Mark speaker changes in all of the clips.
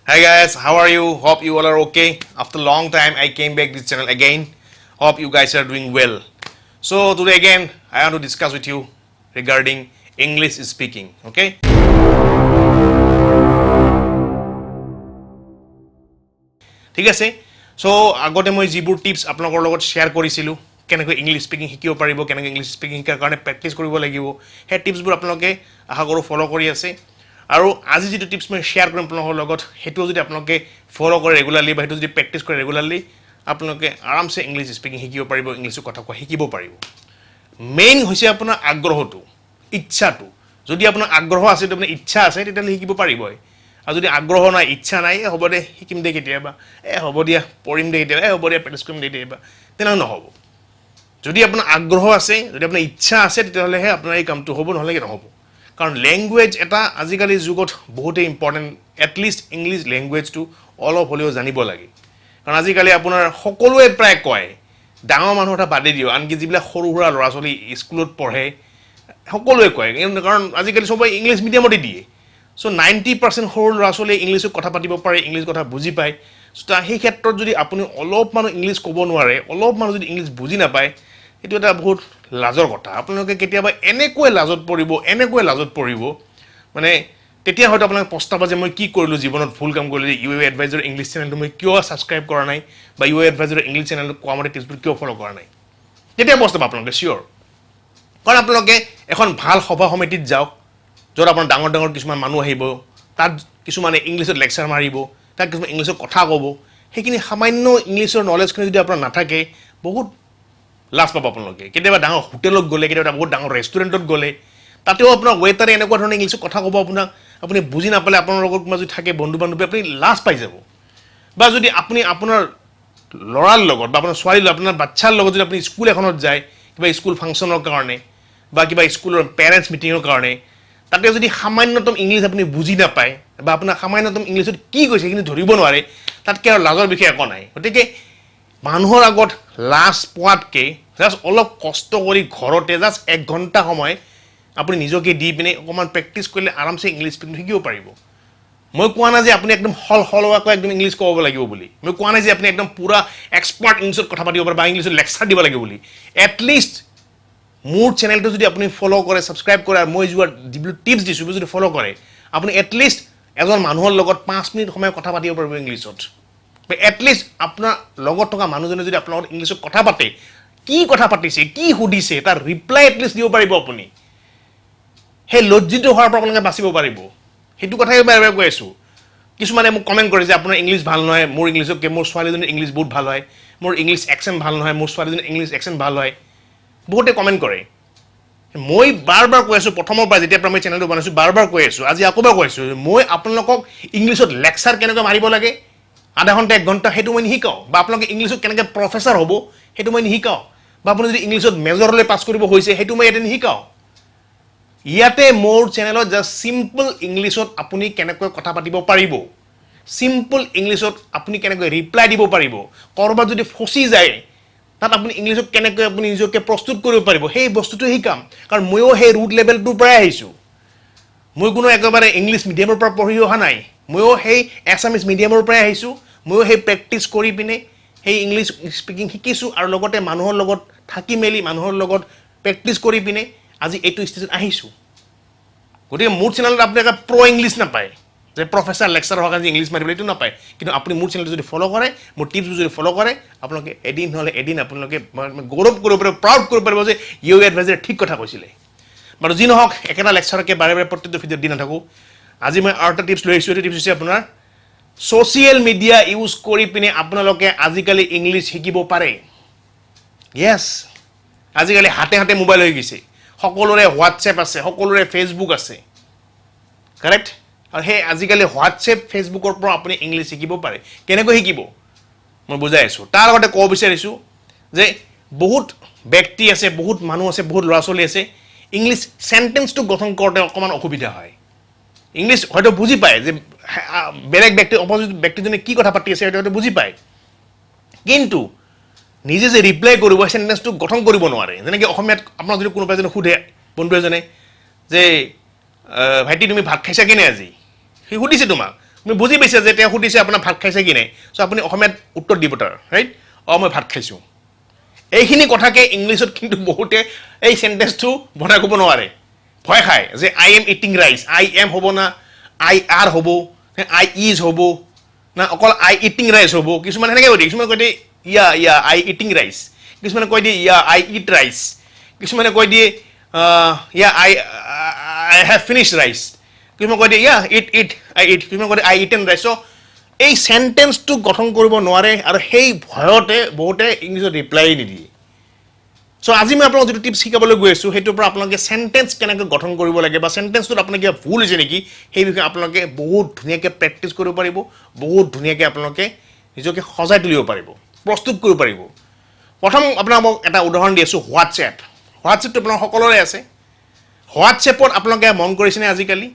Speaker 1: Hi guys, how are you? Hope you all are okay. After a long time, I came back this channel again. Hope you guys are doing well. So today again, I want to discuss with you regarding English speaking. Okay? ঠিক আছে so আগতে মই যিবোৰ tips আপোনালোকৰ লগত share কৰিছিলোঁ কেনেকৈ English speaking শিকিব পাৰিব কেনেকৈ ইংলিছ স্পিকিং শিকাৰ কাৰণে প্ৰেক্টিছ কৰিব লাগিব সেই টিপছবোৰ আপোনালোকে আশা কৰোঁ ফ'ল' কৰি আছে আৰু আজি যিটো টিপছ মই শ্বেয়াৰ কৰিম আপোনালোকৰ লগত সেইটোও যদি আপোনালোকে ফ'ল' কৰে ৰেগুলাৰলি বা সেইটো যদি প্ৰেক্টিছ কৰে ৰেগুলাৰলি আপোনালোকে আৰামছে ইংলিছ স্পিকিং শিকিব পাৰিব ইংলিছত কথা কোৱা শিকিব পাৰিব মেইন হৈছে আপোনাৰ আগ্ৰহটো ইচ্ছাটো যদি আপোনাৰ আগ্ৰহ আছে যদি আপোনাৰ ইচ্ছা আছে তেতিয়াহ'লে শিকিব পাৰিবই আৰু যদি আগ্ৰহ নাই ইচ্ছা নাই হ'ব দে শিকিম দে কেতিয়াবা হ'ব দিয়া পঢ়িম দে কেতিয়াবা হ'ব দিয়া প্ৰেক্টিছ কৰিম দে কেতিয়াবা তেনেকৈ নহ'ব যদি আপোনাৰ আগ্ৰহ আছে যদি আপোনাৰ ইচ্ছা আছে তেতিয়াহ'লেহে আপোনাৰ এই কামটো হ'ব নহ'লে নহ'ব কাৰণ লেংগুৱেজ এটা আজিকালি যুগত বহুতেই ইম্পৰ্টেণ্ট এটলিষ্ট ইংলিছ লেংগুৱেজটো অলপ হ'লেও জানিব লাগে কাৰণ আজিকালি আপোনাৰ সকলোৱে প্ৰায় কয় ডাঙৰ মানুহ এটা বাদেই দিওঁ আনকি যিবিলাক সৰু সুৰা ল'ৰা ছোৱালী স্কুলত পঢ়ে সকলোৱে কয় কাৰণ আজিকালি সবেই ইংলিছ মিডিয়ামতে দিয়ে চ' 90% সৰু ল'ৰা ছোৱালীয়ে ইংলিছত কথা পাতিব পাৰে ইংলিছ কথা বুজি পায় চ' সেই ক্ষেত্ৰত যদি আপুনি অলপ মানুহ ইংলিছ ক'ব নোৱাৰে অলপ মানুহ যদি ইংলিছ বুজি নাপায় এইটো এটা বহুত লাজৰ কথা আপোনালোকে কেতিয়াবা এনেকৈ লাজত পৰিব মানে তেতিয়া হয়তো আপোনাক পস্তাব যে মই কি কৰিলোঁ জীৱনত ভুল কাম কৰিলোঁ যে ইউ এডভাইজাৰ ইংলিছ চেনেলটো মই কিয় ছাবস্ক্ৰাইব কৰা নাই বা ইউ এডভাইজাৰ ইংলিছ চেনেলটো কোৱা মতে টিপছবোৰ কিয় ফ'ল' কৰা নাই তেতিয়া পস্তাব আপোনালোকে চিয়'ৰ কাৰণ আপোনালোকে এখন ভাল সভা সমিতিত যাওক য'ত আপোনাৰ ডাঙৰ ডাঙৰ কিছুমান মানুহ আহিব তাত কিছুমানে ইংলিছত লেকচাৰ মাৰিব তাত কিছুমান ইংলিছত কথা ক'ব সেইখিনি সামান্য ইংলিছৰ নলেজখিনি যদি আপোনাৰ নাথাকে বহুত লাজ পাব আপোনালোকে কেতিয়াবা ডাঙৰ হোটেলত গ'লে কেতিয়াবা বহুত ডাঙৰ ৰেষ্টুৰেণ্টত গ'লে তাতেও আপোনাৰ ৱেটাৰে এনেকুৱা ধৰণে ইংলিছত কথা ক'ব আপোনাক আপুনি বুজি নাপালে আপোনাৰ লগত কোনোবা যদি থাকে বন্ধু বান্ধৱী আপুনি লাজ পাই যাব বা যদি আপুনি আপোনাৰ ল'ৰাৰ লগত বা আপোনাৰ ছোৱালীৰ লগত আপোনাৰ বাচ্ছাৰ লগত যদি আপুনি স্কুল এখনত যায় কিবা স্কুল ফাংচনৰ কাৰণে বা কিবা স্কুলৰ পেৰেণ্টছ মিটিঙৰ কাৰণে তাতে যদি সামান্যতম ইংলিছ আপুনি বুজি নাপায় বা আপোনাৰ সামান্যতম ইংলিছত কি কৈছে সেইখিনি ধৰিব নোৱাৰে তাতকৈ আৰু লাজৰ বিষয় একো নাই গতিকে মানুহৰ আগত লাজ পোৱাতকৈ জাষ্ট অলপ কষ্ট কৰি ঘৰতে জাষ্ট 1 ঘণ্টা সময় আপুনি নিজকে দি পিনে অকণমান প্ৰেক্টিছ কৰিলে আৰামছে ইংলিছ স্পিকিং শিকিব পাৰিব মই কোৱা নাই যে আপুনি একদম সলসলুৱাকৈ একদম ইংলিছ ক'ব লাগিব বুলি মই কোৱা নাই যে আপুনি একদম পূৰা এক্সপাৰ্ট ইংলিছত কথা পাতিব পাৰে বা ইংলিছত লেকচাৰ দিব লাগিব বুলি এটলিষ্ট মোৰ চেনেলটো যদি আপুনি ফ'ল' কৰে ছাবস্ক্ৰাইব কৰে আৰু মই যিবোৰ টিপছ দিছোঁ যদি ফ'ল' কৰে আপুনি এটলিষ্ট এজন মানুহৰ লগত 5 মিনিট সময় কথা পাতিব পাৰিব ইংলিছত এটলিষ্ট আপোনাৰ লগত থকা মানুহজনে যদি আপোনাৰ লগত ইংলিছত কথা পাতে কি কথা পাতিছে কি সুধিছে তাৰ ৰিপ্লাই এটলিষ্ট দিব পাৰিব আপুনি সেই লজ্জিত হোৱাৰ পৰা আপোনালোকে বাচিব পাৰিব সেইটো কথাই বাৰে বাৰে কৈ আছোঁ কিছুমানে মোক কমেণ্ট কৰে যে আপোনাৰ ইংলিছ ভাল নহয় মোৰ ইংলিছতকৈ মোৰ ছোৱালীজনীৰ ইংলিছ বহুত ভাল হয় মোৰ ইংলিছ একচেণ্ট ভাল নহয় মোৰ ছোৱালীজনীৰ ইংলিছ একচেণ্ট ভাল হয় বহুতে কমেণ্ট কৰে মই বাৰ কৈ আছোঁ প্ৰথমৰ পৰা যেতিয়াৰ পৰা মই চেনেলটো বনাইছোঁ বাৰ কৈ আছোঁ আজি আকৌ কৈ আছোঁ মই আপোনালোকক ইংলিছত লেকচাৰ কেনেকৈ মাৰিব লাগে আধা ঘণ্টা 1 ঘণ্টা সেইটো মই নিশিকাওঁ বা আপোনালোকে ইংলিছত কেনেকৈ প্ৰফেচাৰ হ'ব সেইটো মই নিশিকাওঁ বা আপুনি যদি ইংলিছত মেজৰলৈ পাছ কৰিব হৈছে সেইটো মই ইয়াতে নিশিকাওঁ ইয়াতে মোৰ চেনেলত জাষ্ট চিম্পল ইংলিছত আপুনি কেনেকৈ কথা পাতিব পাৰিব চিম্পল ইংলিছত আপুনি কেনেকৈ ৰিপ্লাই দিব পাৰিব ক'ৰবাত যদি ফচি যায় তাত আপুনি ইংলিছত কেনেকৈ আপুনি নিজকে প্ৰস্তুত কৰিব পাৰিব সেই বস্তুটো শিকাম কাৰণ ময়ো সেই ৰুট লেভেলটোৰ পৰাই আহিছোঁ মই কোনো একেবাৰে ইংলিছ মিডিয়ামৰ পৰা পঢ়ি অহা নাই ময়ো সেই এছামিজ মিডিয়ামৰ পৰাই আহিছোঁ ময়ো সেই প্ৰেক্টিছ কৰি পিনে সেই ইংলিছ স্পিকিং শিকিছোঁ আৰু লগতে মানুহৰ লগত থাকি মেলি মানুহৰ লগত প্ৰেক্টিছ কৰি পিনে আজি এইটো ষ্টেজত আহিছোঁ গতিকে মোৰ চেনেলত আপুনি এটা ইংলিছ নাপায় যে প্ৰফেচাৰ লেকচাৰ হোৱাৰ কাৰণে ইংলিছ মাৰিবলৈ এইটো নাপায় কিন্তু আপুনি মোৰ চেনেলটো যদি ফ'ল' কৰে মোৰ টিপছবোৰ যদি ফ'ল' কৰে আপোনালোকে এদিন নহ'লে এদিন আপোনালোকে গৌৰৱ কৰিব পাৰিব প্ৰাউড কৰিব পাৰিব যে ইউ এডভাইজাৰে ঠিক কথা কৈছিলে বাৰু যি নহওক একেটা লেকচাৰকে বাৰে প্ৰত্যেকটো ভিডিঅ'ত দি নাথাকোঁ আজি মই আৰু এটা টিপছ লৈ আহিছোঁ এইটো টিপছ হৈছে আপোনাৰ ছ'চিয়েল মিডিয়া ইউজ কৰি পিনে আপোনালোকে আজিকালি ইংলিছ শিকিব পাৰে য়েছ আজিকালি হাতে হাতে মোবাইল হৈ গৈছে সকলোৰে হোৱাটছএপ আছে সকলোৰে ফেচবুক আছে কাৰেক্ট আৰু সেই আজিকালি হোৱাটছএপ ফেচবুকৰ পৰা আপুনি ইংলিছ শিকিব পাৰে কেনেকৈ শিকিব মই বুজাই আছোঁ তাৰ আগতে ক'ব বিচাৰিছোঁ যে বহুত ব্যক্তি আছে বহুত মানুহ আছে বহুত ল'ৰা ছোৱালী আছে ইংলিছ চেণ্টেন্সটো গঠন কৰোঁতে অকণমান অসুবিধা হয় ইংলিছ হয়তো বুজি পায় যে বেলেগ ব্যক্তি অপজিট ব্যক্তিজনে কি কথা পাতি আছে সেইটো হয়তো বুজি পায় কিন্তু নিজে যে ৰিপ্লাই কৰিব চেণ্টেন্সটো গঠন কৰিব নোৱাৰে যেনেকৈ অসমীয়াত আপোনাক যদি কোনোবা এজনে সোধে বন্ধু এজনে যে ভাইটি তুমি ভাত খাইছা কেনে আজি সি সুধিছে তোমাক তুমি বুজি পাইছে যে তেওঁ সুধিছে আপোনাৰ ভাত খাইছে কি নাই চ' আপুনি অসমীয়াত উত্তৰ দিব তাৰ ৰাইট মই ভাত খাইছোঁ এইখিনি কথাকে ইংলিছত কিন্তু বহুতে এই সেন্টেন্সটো বনাই ক'ব নোৱাৰে ভয় খায় যে I am eating rice I am হ'ব না আই আৰ হ'ব আই ইজ হ'ব না অকল আই ইটিং ৰাইচ হ'ব কিছুমান সেনেকৈ কৈ দিয়ে কিছুমানে কৈ দিয়ে ইয়া আই ইটিং ৰাইচ কিছুমানে কৈ দিয়ে ইয়া আই ইট ৰাইচ কিছুমানে কৈ দিয়ে yeah I have finish rice কিছুমানে কৈ দিয়ে ইয়া ইট আই ইট কিছুমানে কৈ দিয়ে আই ইটেন ৰাইচ চ' এই সেন্টেন্সটো গঠন কৰিব নোৱাৰে আৰু সেই ভয়তে বহুতে ইংলিছত ৰিপ্লাই নিদিয়ে চ' আজি মই আপোনালোকক যিটো টিপছ শিকাবলৈ গৈ আছোঁ সেইটোৰ পৰা আপোনালোকে চেণ্টেন্স কেনেকৈ গঠন কৰিব লাগে বা চেণ্টেন্সটোত আপোনাৰ কিবা ভুল হৈছে নেকি সেই বিষয়ে আপোনালোকে বহুত ধুনীয়াকৈ প্ৰেক্টিছ কৰিব পাৰিব বহুত ধুনীয়াকৈ আপোনালোকে নিজকে সজাই তুলিব পাৰিব প্ৰস্তুত কৰিব পাৰিব প্ৰথম আপোনাক মই এটা উদাহৰণ দি আছোঁ হোৱাটছএপটো আপোনাৰ সকলোৰে আছে হোৱাটছএপত আপোনালোকে মন কৰিছেনে আজিকালি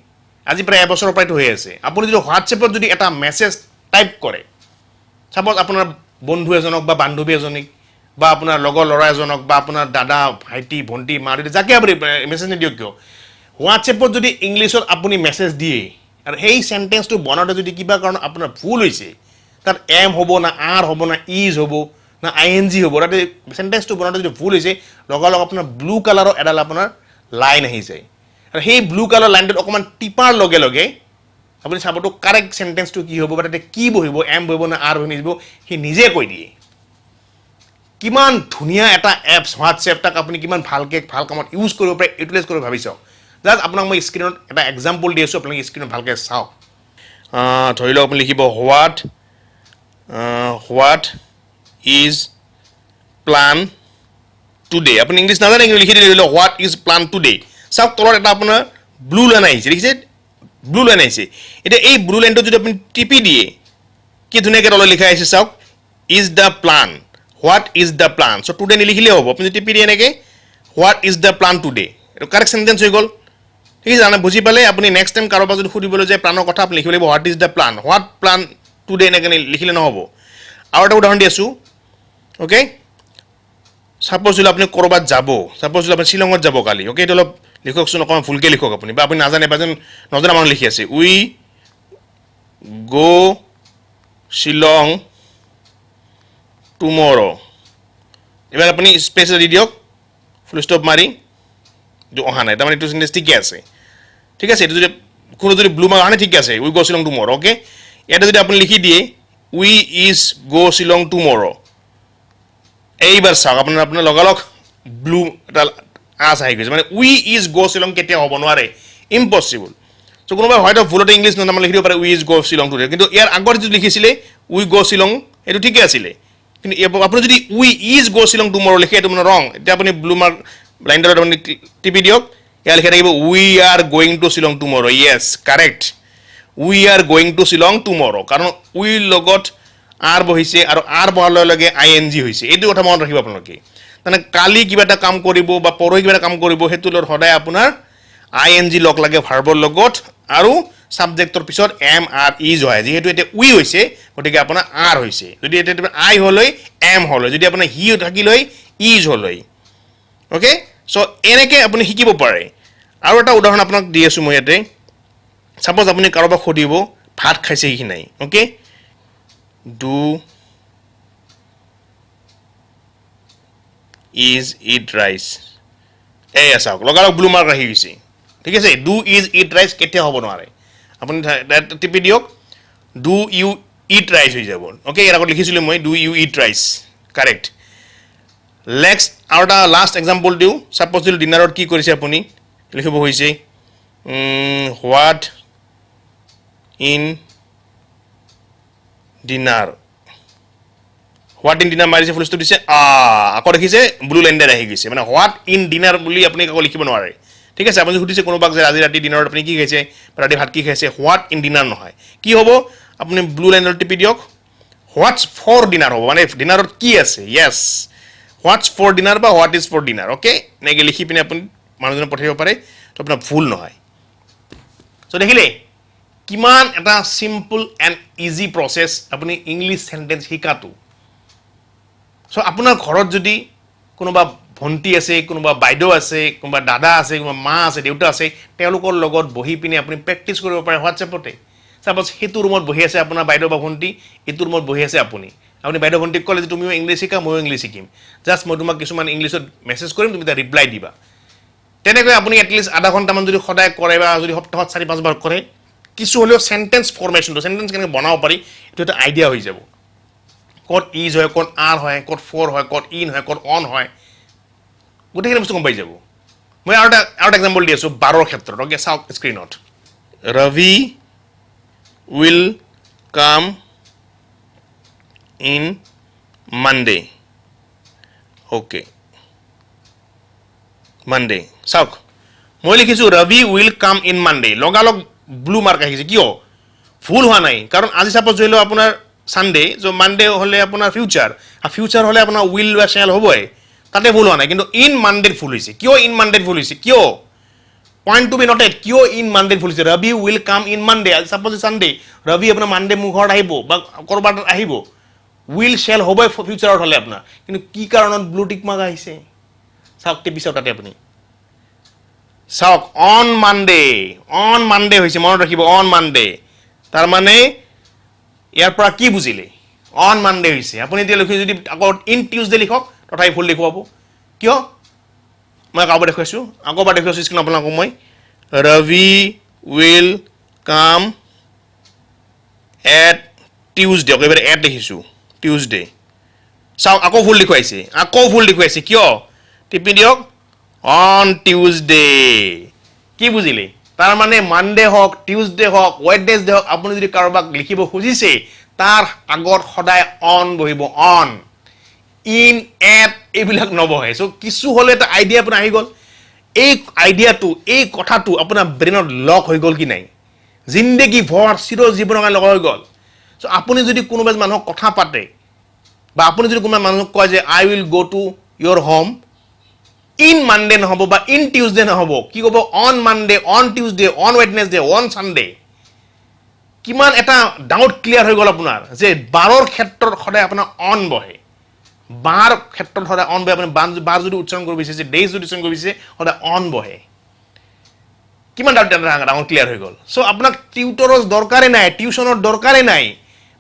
Speaker 1: আজি প্ৰায় এবছৰৰ পৰাইতো হৈ আছে আপুনি যদি হোৱাটছএপত যদি এটা মেছেজ টাইপ কৰে চাপ'জ আপোনাৰ বন্ধু এজনক বা বান্ধৱী এজনীক বা আপোনাৰ লগৰ ল'ৰা এজনক বা আপোনাৰ দাদা ভাইটি ভণ্টি মা দেউতা যাকে আপুনি মেছেজ নিদিয়ক কিয় হোৱাটছএপত যদি ইংলিছত আপুনি মেছেজ দিয়ে আৰু সেই চেণ্টেন্সটো বনাওঁতে যদি কিবা কাৰণত আপোনাৰ ভুল হৈছে তাত এম হ'ব না আৰ হ'ব না ইজ হ'ব না আই এন জি হ'ব তাতে চেণ্টেন্সটো বনাওঁতে যদি ভুল হৈছে লগালগ আপোনাৰ ব্লু কালাৰৰ এডাল আপোনাৰ লাইন আহি যায় আৰু সেই ব্লু কালাৰ লাইনটোত অকণমান টিপাৰ লগে লগে আপুনি চাবতো কাৰেক্ট চেণ্টেন্সটো কি হ'ব বা তাতে কি বহিব এম বহিব না আৰ বহিব সি নিজে কৈ দিয়ে কিমান ধুনীয়া এটা এপছ হোৱাটছএপ তাক আপুনি কিমান ভালকৈ ভাল কামত ইউজ কৰিব পাৰে ইউটিলাইজ কৰিব ভাবি চাওক জাষ্ট আপোনাক মই স্ক্ৰীণত এটা এক্সাম্পল দি আছোঁ আপোনালোকে স্ক্ৰীণত ভালকৈ চাওক ধৰি লওক আপুনি লিখিব হোৱাট ইজ প্লান টুডে আপুনি ইংলিছ নাজানে কিন্তু লিখি দিলে হোৱাট ইজ প্লান টুডে চাওক তলত এটা আপোনাৰ ব্লু লাইন আহিছে দেখিছে ব্লু লাইন আহিছে এতিয়া এই ব্লু লাইনটো যদি আপুনি টিপি দিয়ে কি ধুনীয়াকৈ তলত লিখা আহিছে চাওক is the plan what is the plan চ' টুডে নিলিখিলেও হ'ব আপুনি টিপি দিয়ে এনেকৈ what is the plan today এইটো কাৰেক্ট চেণ্টেন্স হৈ গ'ল ঠিক আছে বুজি পালে আপুনি নেক্সট টাইম কাৰোবাৰ যদি সুধিবলৈ যায় প্লানৰ কথা আপুনি লিখিব লাগিব what is the plan what plan today এনেকৈ লিখিলে নহ'ব আৰু এটা উদাহৰণ দি আছোঁ অ'কে চাপ'জ যদি আপুনি ক'ৰবাত যাব চাপ'জ যদি আপুনি শ্বিলঙত যাব কালি অ'কে এইটো অলপ লিখকচোন অকণমান ভুলকৈ লিখক আপুনি বা আপুনি নাজানে বা যেন নজনা মানুহ লিখি আছে উই গ' শ্বিলং টুমৰ' এবাৰ আপুনি স্পেচ দি দিয়ক ফুল ষ্টপ মাৰি এইটো অহা নাই তাৰমানে এইটো চেণ্টেন্স ঠিকে আছে ঠিক আছে এইটো যদি কোনো যদি ব্লু মাৰ্ক অহা নাই ঠিকে আছে উই গ' শ্বিলং টুমৰ' অ'কে ইয়াতে যদি আপুনি লিখি দিয়ে উই ইজ গ' শ্বিলং টুমৰ' এইবাৰ চাওক আপোনাৰ লগালগ ব্লু এটা আছ আহি গৈছে মানে উই ইজ গ' শ্বিলং কেতিয়াও হ'ব নোৱাৰে ইম্পচিবল চ' কোনোবাই হয়তো ভুলতে ইংলিছ নাজানে লিখি দিব পাৰে উই ইজ গ' শ্বিলং টুডে কিন্তু ইয়াৰ আগত যিটো লিখিছিলে উই গ' শ্বিলং এইটো ঠিকে আছিলে কিন্তু আপুনি যদি উই ইজ গ' শ্বিলং টুমৰ' লিখে এইটো মানে ৰং এতিয়া আপুনি ব্লু মাৰ্ক লাইনডালত আপুনি টিপি দিয়ক ইয়াৰ লিখি থাকিব we are going to Shillong tomorrow' Yes correct we are going to Shillong tomorrow' কাৰণ উইৰ লগত আৰ বহিছে আৰু আৰ বহাৰ লগে লগে আই এন জি হৈছে এইটো কথা মনত ৰাখিব আপোনালোকে তাৰমানে কালি কিবা এটা কাম কৰিব বা পৰহি কিবা এটা কাম কৰিব সেইটোৰ লগত সদায় আপোনাৰ আই এন জি লগ লাগে ভাৰ্বৰ লগত আৰু ছাবজেক্টৰ পিছত এম আৰ ইজ হয় যিহেতু এতিয়া উই হৈছে গতিকে আপোনাৰ আৰ হৈছে যদি এতিয়া আই হ'লৈ এম হ'লৈ যদি আপোনাৰ হি থাকিলৈ ইজ হ'লৈ অ'কে চ' এনেকৈ আপুনি শিকিব পাৰে আৰু এটা উদাহৰণ আপোনাক দি আছোঁ মই ইয়াতে চাপ'জ আপুনি কাৰোবাক সুধিব ভাত খাইছে সি নাই okay do is it rice এয়া চাওক লগালগ ব্লু মাৰ্ক আহি গৈছে ঠিক আছে ডু ইজ ইট ৰাইচ কেতিয়াও হ'ব নোৱাৰে আপুনি টিপি দিয়ক ডু ইউ ইট ৰাইচ হৈ যাব অ'কে ইয়াৰ আগত লিখিছিলোঁ মই do you eat rice correct next আৰু এটা লাষ্ট এক্সাম্পল দিওঁ চাপ'জ যদি ডিনাৰত কি কৰিছে আপুনি লিখিব হৈছে what in dinner what in dinner মাৰিছে ফুল ষ্টপ দিছে আকৌ দেখিছে ব্লু লাইনডাৰ আহি গৈছে মানে হোৱাট ইন ডিনাৰ বুলি আপুনি আকৌ লিখিব নোৱাৰে ঠিক আছে আপুনি সুধিছে কোনোবাক যে আজি ৰাতি ডিনাৰত আপুনি কি খাইছে ৰাতি ভাত কি খাইছে হোৱাট ইন ডিনাৰ নহয় কি হ'ব আপুনি ব্লু লাইনত টিপি দিয়ক হোৱাটছ ফৰ ডিনাৰ হ'ব মানে ডিনাৰত কি আছে য়েছ হোৱাটছ ফৰ ডিনাৰ বা what is for dinner okay এনেকৈ লিখি পিনে আপুনি মানুহজনক পঠাব পাৰে তো আপোনাৰ ভুল নহয় চ' দেখিলে কিমান এটা চিম্পল এণ্ড ইজি প্ৰচেছ আপুনি ইংলিছ চেণ্টেন্স শিকাটো চ' আপোনাৰ ঘৰত যদি কোনোবা ভণ্টি আছে কোনোবা বাইদেউ আছে কোনোবা দাদা আছে কোনোবা মা আছে দেউতা আছে তেওঁলোকৰ লগত বহি পিনে আপুনি প্ৰেক্টিছ কৰিব পাৰে হোৱাটছএপতে সাপোজ সেইটো ৰুমত বহি আছে আপোনাৰ বাইদেউ বা ভণ্টি এইটো ৰুমত বহি আছে আপুনি বাইদেউ ভণ্টিক ক'লে যে তুমিও ইংলিছ শিকা ময়ো ইংলিছ শিকিম জাষ্ট মই তোমাক কিছুমান ইংলিছত মেছেজ কৰিম তুমি তাৰ ৰিপ্লাই দিবা তেনেকৈ আপুনি এটলিষ্ট আধা ঘণ্টামান যদি সদায় কৰে বা যদি সপ্তাহত 4-5 বাৰ কৰে কিছু হ'লেও চেণ্টেন্স ফৰ্মেশ্যনটো চেণ্টেন্স কেনেকৈ বনাব পাৰি এইটো এটা আইডিয়া হৈ যাব ক'ত ইজ হয় ক'ত আৰ হয় ক'ত ফৰ হয় ক'ত ইন হয় ক'ত অন হয় গোটেইখিনি বস্তু গম পাই যাব মই আৰু এটা এক্সাম্পল দি আছোঁ 12ৰ ক্ষেত্ৰত অ'কে চাওক স্ক্ৰীনত Ravi will come in Monday. Okay. Monday. চাওক মই লিখিছোঁ Rabi will come in Monday লগালগ ব্লু মাৰ্ক আহিছে কিয় ভুল হোৱা নাই কাৰণ আজি চাপোজ ধৰি লওক আপোনাৰ সানডে চ' মানডে হ'লে আপোনাৰ ফিউচাৰ হ'লে আপোনাৰ উইল বা শ্বেল হ'বই তাতে ভুল হোৱা নাই কিন্তু ইন মানডেত ভুল হৈছে কিয় ইন মানডেত ভুল হৈছে কিয় পইণ্ট টু বি নটেড কিয় ইন মানডেত ভুল হৈছে Rabi will come in Monday suppose Sunday Rabi আপোনাৰ মানডে মোৰ ঘৰত আহিব বা ক'ৰবাত আহিব উইল শ্বেল হ'বই ফিউচাৰত হ'লে আপোনাৰ কিন্তু কি কাৰণত ব্লু টিক মাৰ্ক আহিছে চাওক টিপি চাওক তাতে আপুনি চাওক অন মানডে হৈছে মনত ৰাখিব অন মানডে তাৰমানে ইয়াৰ পৰা কি বুজিলে অন মানডে হৈছে আপুনি এতিয়া লিখি যদি আকৌ ইন টিউজডে লিখক তথাপি ভুল দেখুৱাব কিয় মই আকৌ দেখুৱাইছোঁ স্ক্ৰীন আপোনালোকক মই Rabi will come at Tuesday একেবাৰে এট দেখিছোঁ টিউজডে চাওক আকৌ ভুল দেখুৱাইছে কিয় টিপি দিয়ক অন টিউজডে কি বুজিলে তাৰমানে মানডে হওক টিউজডে হওক ৱেডনেছডে হওক আপুনি যদি কাৰোবাক লিখিব খুজিছে তাৰ আগত সদায় অন বহিব অন ইন এট এইবিলাক নবহে চ' কিছু হ'লে এটা আইডিয়া আপোনাৰ আহি গ'ল এই আইডিয়াটো এই কথাটো আপোনাৰ ব্ৰেইনত লক হৈ গ'ল কি নাই জিন্দগী ভৰ চিৰ জীৱনৰ কাৰণে লগ হৈ গ'ল চ' আপুনি যদি কোনোবা মানুহক কথা পাতে বা আপুনি যদি কোনোবা মানুহক কয় যে I will go' to your home in Monday নহ'ব বা ইন টিউজডে নহ'ব কি ক'ব on Monday on Tuesday on Wednesday on Sunday কিমান এটা ডাউট ক্লিয়াৰ হৈ গ'ল আপোনাৰ যে 12ৰ ক্ষেত্ৰত সদায় আপোনাৰ অন বহে বাৰ ক্ষেত্ৰত সদায় অন বহে আপুনি বাৰ যদি উচ্চাৰণ কৰিব বিচাৰিছে ডেইজ যদি উচ্চাৰণ কৰিব বিচাৰিছে সদায় অন বহে কিমান ডাউট ডাঙৰ ক্লিয়াৰ হৈ গ'ল চ' আপোনাক টিউটৰৰ দৰকাৰে নাই টিউশ্যনৰ দৰকাৰে নাই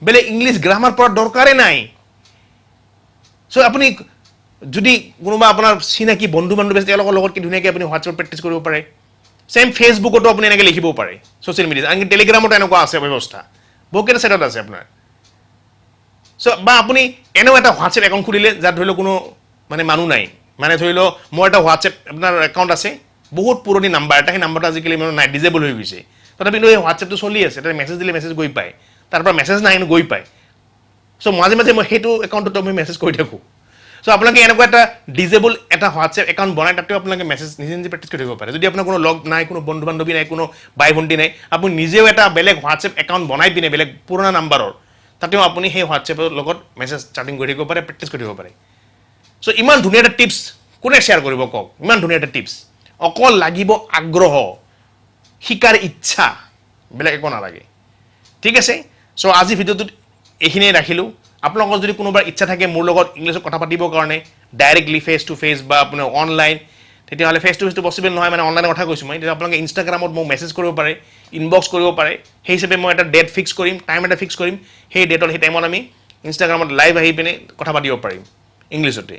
Speaker 1: বেলেগ ইংলিছ গ্ৰামাৰ পঢ়াৰ দৰকাৰে নাই চ' আপুনি যদি কোনোবা আপোনাৰ চিনাকি বন্ধু বান্ধৱ আছে তেওঁলোকৰ লগত কি ধুনীয়াকৈ আপুনি হোৱাটছএপত প্ৰেক্টিছ কৰিব পাৰে চেম ফেচবুকতো আপুনি এনেকৈ লিখিব পাৰে ছ'চিয়েল মিডিয়াত আনকি টেলিগ্ৰামতো এনেকুৱা আছে ব্যৱস্থা বহুকেইটা ছাইটত আছে আপোনাৰ চ' বা আপুনি এনেও এটা হোৱাটছএপ একাউণ্ট খুলিলে যাত ধৰি লওক কোনো মানে মানুহ নাই মানে ধৰি লওক মোৰ এটা হোৱাটছএপ আপোনাৰ একাউণ্ট আছে বহুত পুৰণি নাম্বাৰ এটা সেই নাম্বাৰটো আজিকালি মানে নাই ডিজেবল হৈ গৈছে তথাপি কিন্তু এই হোৱাটছএপটো চলি আছে তাতে মেছেজ দিলে মেছেজ গৈ পায় তাৰ পৰা মেছেজ নাই গৈ পায় চ' মাজে মাজে মই সেইটো একাউণ্টত মই মেছেজ কৰি থাকোঁ চ' আপোনালোকে এনেকুৱা এটা ডিজেবল এটা হোৱাটছএপ একাউণ্ট বনাই তাতেও আপোনালোকে মেছেজ নিজে প্ৰেক্টিছ কৰি থাকিব পাৰে যদি আপোনাৰ কোনো লগ নাই কোনো বন্ধু বান্ধৱী নাই কোনো বাই ভণ্টি নাই আপুনি নিজেও এটা বেলেগ হোৱাটছএপ একাউণ্ট বনাই পিনে বেলেগ পুৰণা নাম্বাৰৰ তাতেও আপুনি সেই হোৱাটছএপৰ লগত মেছেজ চাটিং কৰি থাকিব পাৰে প্ৰেক্টিছ কৰি থাকিব পাৰে চ' ইমান ধুনীয়া এটা টিপছ কোনে শ্বেয়াৰ কৰিব কওক ইমান ধুনীয়া এটা টিপছ অকল লাগিব আগ্ৰহ শিকাৰ ইচ্ছা বেলেগ একো নালাগে ঠিক আছে চ' আজি ভিডিঅ'টোত এইখিনিয়ে ৰাখিলোঁ আপোনালোকৰ যদি কোনোবাৰ ইচ্ছা থাকে মোৰ লগত ইংলিছত কথা পাতিবৰ কাৰণে ডাইৰেক্টলি ফেচ টু ফেচ বা আপোনাৰ অনলাইন তেতিয়াহ'লে ফেচ টু ফেচটো পচিবল নহয় মানে অনলাইনৰ কথা কৈছোঁ মই তেতিয়া আপোনালোকে ইনষ্টাগ্ৰামত মোক মেছেজ কৰিব পাৰে ইনবক্স কৰিব পাৰে সেই হিচাপে মই এটা ডেট ফিক্স কৰিম টাইম এটা ফিক্স কৰিম সেই ডেটত সেই টাইমত আমি ইনষ্টাগ্ৰামত লাইভ আহি পিনে কথা পাতিব পাৰিম ইংলিছতে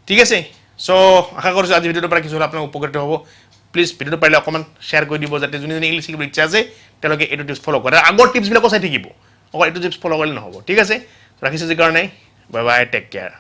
Speaker 1: ঠিক আছে চ' আশা কৰিছোঁ আজি ভিডিঅ'টোৰ পৰা কিছু হ'লে আপোনাৰ উপকৃত হ'ব প্লিজ ভিডিঅ'টো পাৰিলে অকণমান শ্বেয়াৰ কৰি দিব যাতে যোনে যোনে ইংলিছ শিকিব ইচ্ছা আছে তেওঁলোকে এইটো টিপছ ফ'ল' কৰে আগৰ টিপছবিলাকো চাই থাকিব অকল এইটো টিপছ ফ'ল' কৰিলে নহ'ব ঠিক আছে ৰাখিছোঁ যি কাৰণে বাই বাই টেক কেয়াৰ